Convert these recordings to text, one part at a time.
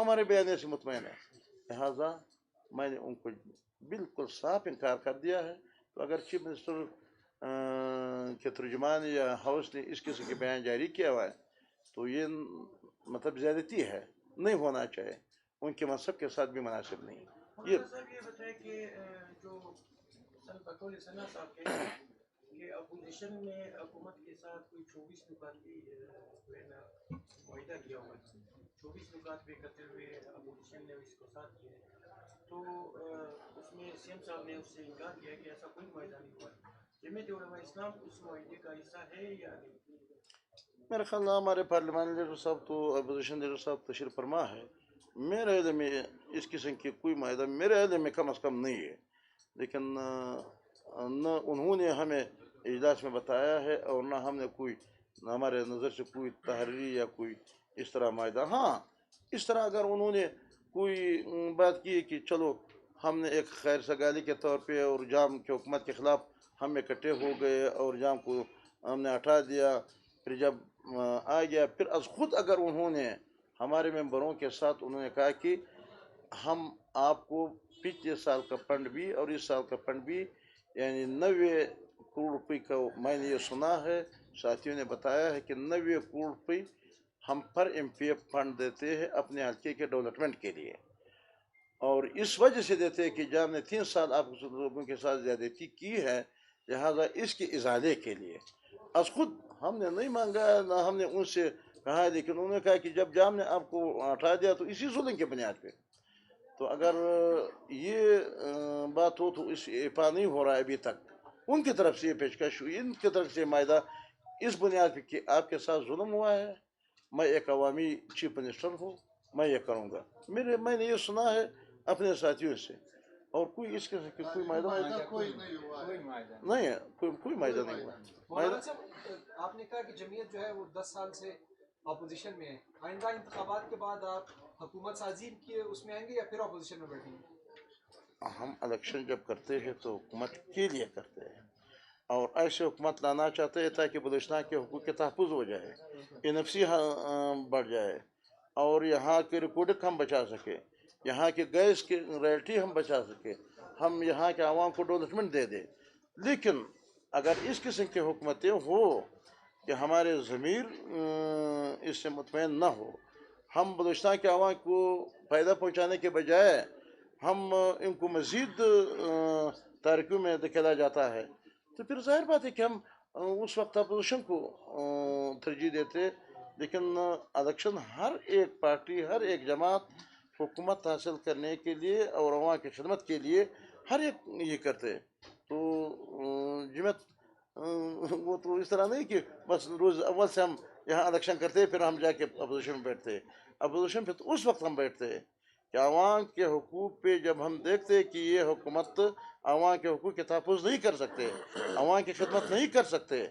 ہمارے بیانے سے مطمئن ہے، لہٰذا میں نے ان کو بالکل صاف انکار کر دیا ہے. تو اگر چیف منسٹر کے ترجمان یا ہاؤس نے اس قسم کے بیان جاری کیا ہوا ہے تو یہ مطلب زیادتی ہے، نہیں ہونا چاہیے، ان کے منصب کے ساتھ بھی مناسب نہیں. یہ بتائیں کہ جو بطول ثنا صاحب کہتے ہیں کہ اپوزیشن نے حکومت کے ساتھ کوئی 24 نکاتی معاہدہ کیا ہوا ہے، 24 نکات پہ کرتے ہوئے اپوزیشن نے اس کو ساتھ کیا ہے. تو اس میں سی ایم صاحب نے اس سے انکار کیا کہ ایسا کوئی معاہدہ نہیں ہوا. جمعیت علماء اسلام اس معاہدے کا حصہ ہے یا نہیں؟ میرے خیال میں ہمارے پارلیمانی لیڈر صاحب تو اپوزیشن لیڈر صاحب تشریف فرما ہے. میرے علم میں اس قسم کی کوئی معاہدہ میرے علم میں کم از کم نہیں ہے، لیکن نہ انہوں نے ہمیں اجلاس میں بتایا ہے اور نہ ہم نے کوئی ہمارے نظر سے کوئی تحریری یا کوئی اس طرح معاہدہ. ہاں اس طرح اگر انہوں نے کوئی بات کی کہ چلو ہم نے ایک خیر سگالی کے طور پہ اور جام کی حکومت کے خلاف ہم اکٹھے ہو گئے اور جام کو ہم نے ہٹا دیا، پھر جب آ گیا پھر از خود اگر انہوں نے ہمارے ممبروں کے ساتھ انہوں نے کہا کہ ہم آپ کو پچھلے سال کا فنڈ بھی اور اس سال کا فنڈ بھی یعنی 90 کروڑ روپے کا میں نے یہ سنا ہے، ساتھیوں نے بتایا ہے کہ 90 کروڑ روپے ہم پر ایم پی ایف فنڈ دیتے ہیں اپنے حلقے کے ڈیولپمنٹ کے لیے، اور اس وجہ سے دیتے ہیں کہ جب نے 3 سال آپ لوگوں کے ساتھ زیادتی کی ہے لہذا اس کے ازالے کے لیے. از خود ہم نے نہیں مانگا نہ ہم نے ان سے کہا، لیکن انہوں نے کہا کہ جب جام نے آپ کو ہٹا دیا تو اسی ظلم کے بنیاد پہ. تو اگر یہ بات ہو تو اس افا نہیں ہو رہا ہے ابھی تک. ان کی طرف سے یہ پیشکش ہوئی، ان کی طرف سے معاہدہ اس بنیاد پہ کہ آپ کے ساتھ ظلم ہوا ہے، میں ایک عوامی چیف منسٹر ہوں، میں یہ کروں گا. میں نے یہ سنا ہے اپنے ساتھیوں سے، اور کوئی اس قسم کی کوئی معاہدہ نہیں ہے، کوئی معاہدہ نہیں ہوا. مولانا صاحب آپ نے کہا کہ جمعیت جو ہے وہ 10 سال سے اپوزیشن میں ہے، آئندہ انتخابات کے بعد آپ حکومت سازی کے اس میں آئیں گے یا پھر اپوزیشن میں بیٹھیں گے؟ ہم الیکشن جب کرتے ہیں تو حکومت کے لیے کرتے ہیں، اور ایسے حکومت لانا چاہتے ہیں تاکہ بلوچستان کے حقوق کے تحفظ ہو جائے، انفسی بڑھ جائے، اور یہاں کے ریکارڈک ہم بچا سکے، یہاں کے گیس کی رائلٹی ہم بچا سکے، ہم یہاں کے عوام کو ڈیولپمنٹ دے دیں. لیکن اگر اس قسم کی حکومتیں ہو کہ ہمارے ضمیر اس سے مطمئن نہ ہو، ہم بلوچستان کے عوام کو فائدہ پہنچانے کے بجائے ہم ان کو مزید تاریکیوں میں دھکیلا جاتا ہے، تو پھر ظاہر بات ہے کہ ہم اس وقت اپوزیشن کو ترجیح دیتے. لیکن الیکشن ہر ایک پارٹی، ہر ایک جماعت حکومت حاصل کرنے کے لیے اور عوام کی خدمت کے لیے ہر ایک یہ کرتے. تو جمعیت وہ تو اس طرح نہیں کہ بس روز اول سے ہم یہاں الیکشن کرتے پھر ہم جا کے اپوزیشن میں بیٹھتے. اپوزیشن پہ تو اس وقت ہم بیٹھتے ہیں کہ عوام کے حقوق پہ جب ہم دیکھتے کہ یہ حکومت عوام کے حقوق کے تحفظ نہیں کر سکتے، عوام کی خدمت نہیں کر سکتے،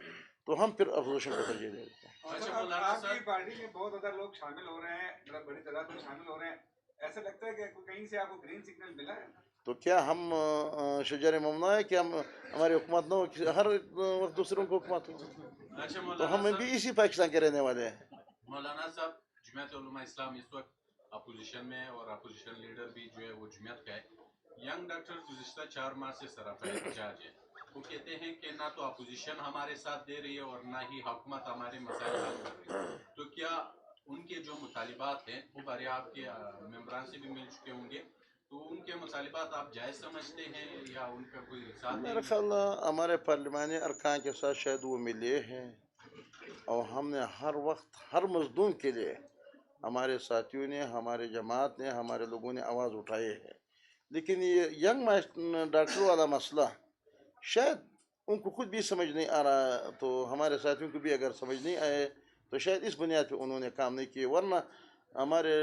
تو ہم پھر اپوزیشن کو ترجیح دیتے ہیں. آپ کی پارٹی میں بہت زیادہ لوگ شامل ہو رہے ہیں، بڑی تعداد میں شامل ہو رہے ہیں، ایسا لگتا ہے کہ کہیں سے آپ کو گرین سگنل ملا ہے؟ تو کیا ہم شجر ممنوع ہے کہ ہم ہماری حکومت نہ ہو، ہر وقت دوسروں کو حکومت ہو؟ تو ہم بھی اسی پاکستان کے رہنے والے ہیں. مولانا صاحب، جمعیت علماء اسلام اس وقت اپوزیشن میں اور اپوزیشن لیڈر بھی جو ہے وہ جمعیت کا ہے. ینگ ڈاکٹر گزشتہ 4 ماہ سے سراپا احتجاج ہے. وہ کہتے ہیں کہ نہ تو اپوزیشن ہمارے ساتھ دے رہی ہے اور نہ ہی حکومت ہمارے مسائل حل کر رہی ہے. تو کیا ان کے جو مطالبات ہیں وہ بارے آپ کے ممبران سے بھی مل چکے ہوں گے، تو ان کے مطالبات آپ جائز سمجھتے ہیں یا ان کا کوئی ساتھ؟ میرا خیال ہمارے پارلیمانی ارکان کے ساتھ شاید وہ ملے ہیں، اور ہم نے ہر وقت ہر مظلوم کے لیے ہمارے ساتھیوں نے، ہمارے جماعت نے، ہمارے لوگوں نے آواز اٹھائی ہے. لیکن یہ ینگ ڈاکٹر والا مسئلہ شاید ان کو خود بھی سمجھ نہیں آ رہا، تو ہمارے ساتھیوں کو بھی اگر سمجھ نہیں آئے تو شاید اس بنیاد پہ انہوں نے کام نہیں کیے. ورنہ ہمارے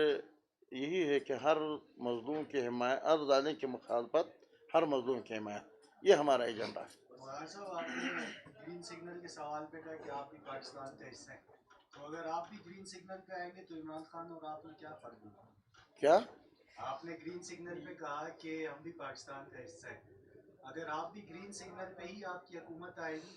یہی ہے کہ ہر مظلوم کی حمایت، ہر ظالم کی مخالفت، ہر مظلوم کی حمایت، یہ ہمارا ایجنڈا ہے. مولانا صاحب، آپ نے گرین سگنل کے سوال پہ کہا کہ آپ بھی پاکستان کا حصہ ہیں، تو اگر آپ بھی گرین سگنل پہ آئیں گے تو عمران خان اور آپ میں کیا فرق ہوگا؟ کیا آپ نے گرین سگنل پہ کہا کہ ہم بھی پاکستان کا حصہ ہیں، اگر آپ بھی گرین سگنل پہ ہی آپ کی حکومت آئے گی